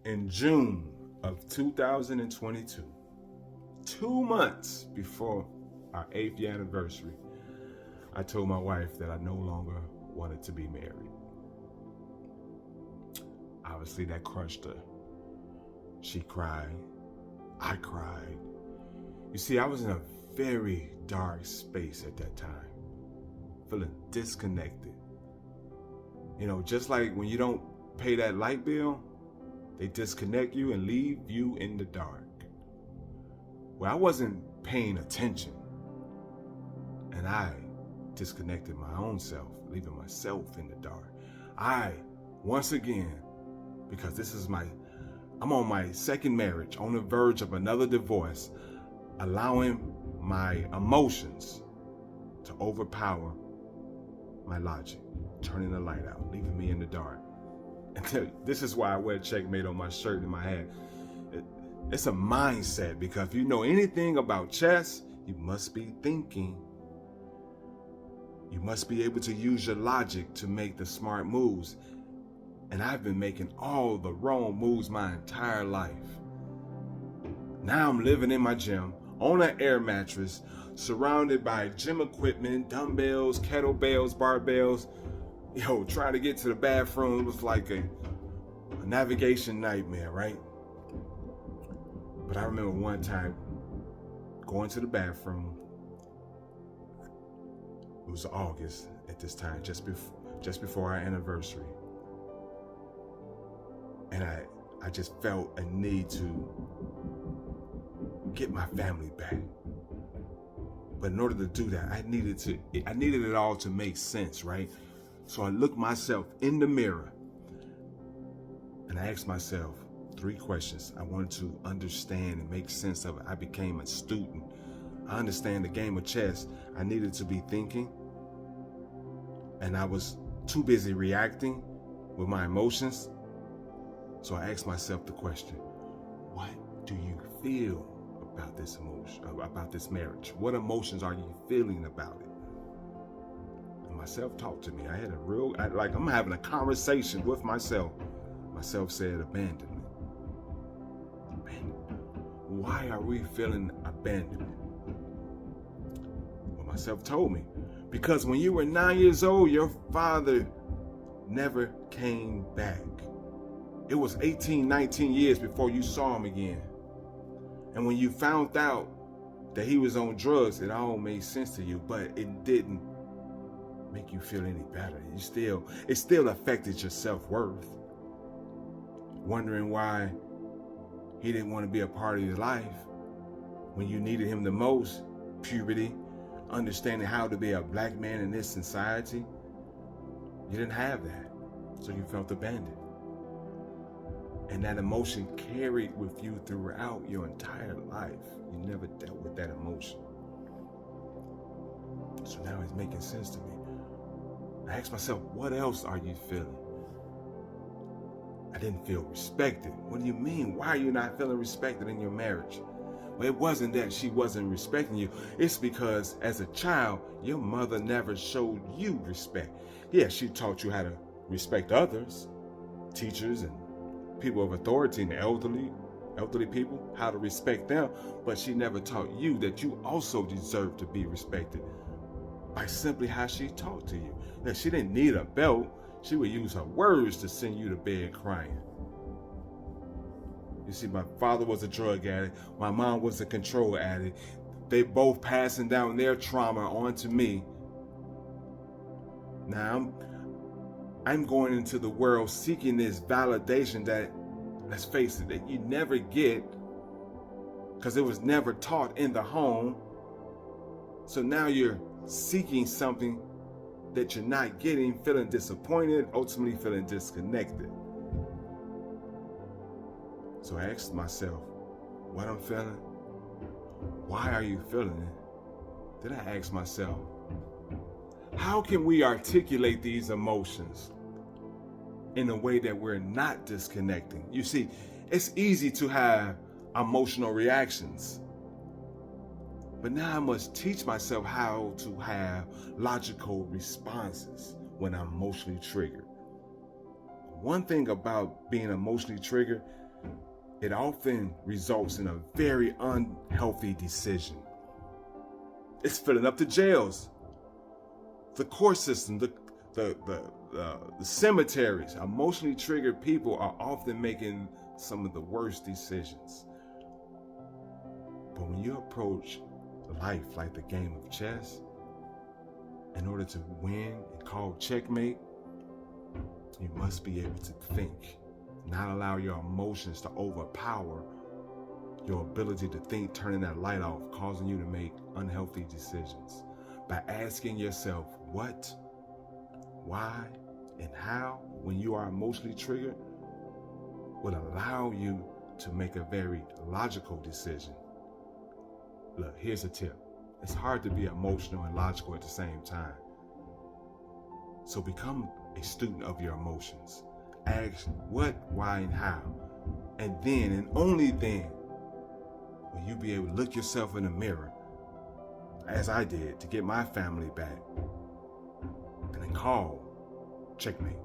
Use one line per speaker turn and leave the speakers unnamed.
In June of 2022, 2 months before our 8th anniversary, I told my wife that I no longer wanted to be married. Obviously, that crushed her. She cried. I cried. You see, I was in a very dark space at that time, feeling disconnected. You know, just like when you don't pay that light bill, they disconnect you and leave you in the dark. Well, I wasn't paying attention, and I disconnected my own self, leaving myself in the dark. I, once again, because I'm on my second marriage, on the verge of another divorce, allowing my emotions to overpower my logic, turning the light out, leaving me in the dark. And this is why I wear CHECKMATE on my shirt and my hat. It's a mindset, because if you know anything about chess, you must be thinking. You must be able to use your logic to make the smart moves. And I've been making all the wrong moves my entire life. Now I'm living in my gym, on an air mattress, surrounded by gym equipment, dumbbells, kettlebells, barbells. Yo, trying to get to the bathroom was like a navigation nightmare, right? But I remember one time going to the bathroom. It was August at this time, just before our anniversary. And I just felt a need to get my family back. But in order to do that, I needed it all to make sense, right? So I looked myself in the mirror and I asked myself 3 questions. I wanted to understand and make sense of it. I became a student. I understand the game of chess. I needed to be thinking, and I was too busy reacting with my emotions. So I asked myself the question, what do you feel about this emotion, about this marriage? What emotions are you feeling about it? And myself talked to me. I had I'm having a conversation with myself. Myself said abandonment. Abandonment. Why are we feeling abandonment? Well, myself told me, because when you were 9 years old, your father never came back. It was 18, 19 years before you saw him again. And when you found out that he was on drugs, it all made sense to you, but it didn't make you feel any better. It still affected your self-worth. Wondering why he didn't want to be a part of your life when you needed him the most. Puberty, understanding how to be a black man in this society. You didn't have that, so you felt abandoned. And that emotion carried with you throughout your entire life. You never dealt with that emotion. So now it's making sense to me. I asked myself, what else are you feeling? I didn't feel respected. What do you mean? Why are you not feeling respected in your marriage? Well, it wasn't that she wasn't respecting you. It's because as a child, your mother never showed you respect. Yeah, she taught you how to respect others, teachers and people of authority and the elderly people, how to respect them, but she never taught you that you also deserve to be respected by simply how she talked to you. That she didn't need a belt. She would use her words to send you to bed crying. You see, my father was a drug addict. My mom was a control addict. They both passing down their trauma onto me. Now I'm going into the world seeking this validation that, let's face it, that you never get because it was never taught in the home. So now you're seeking something that you're not getting, feeling disappointed, ultimately feeling disconnected. So I asked myself, what I'm feeling? Why are you feeling it? Then I asked myself, how can we articulate these emotions in a way that we're not disconnecting? You see, it's easy to have emotional reactions, but now I must teach myself how to have logical responses when I'm emotionally triggered. One thing about being emotionally triggered, it often results in a very unhealthy decision. It's filling up the jails, the court system, the cemeteries. Emotionally triggered people are often making some of the worst decisions. But when you approach life like the game of chess, in order to win and call checkmate, you must be able to think, not allow your emotions to overpower your ability to think, turning that light off, causing you to make unhealthy decisions. By asking yourself what, why, and how when you are emotionally triggered would allow you to make a very logical decision. Look, here's a tip. It's hard to be emotional and logical at the same time. So become a student of your emotions. Ask what, why, and how. And then, and only then, will you be able to look yourself in the mirror, as I did to get my family back, and then call checkmate.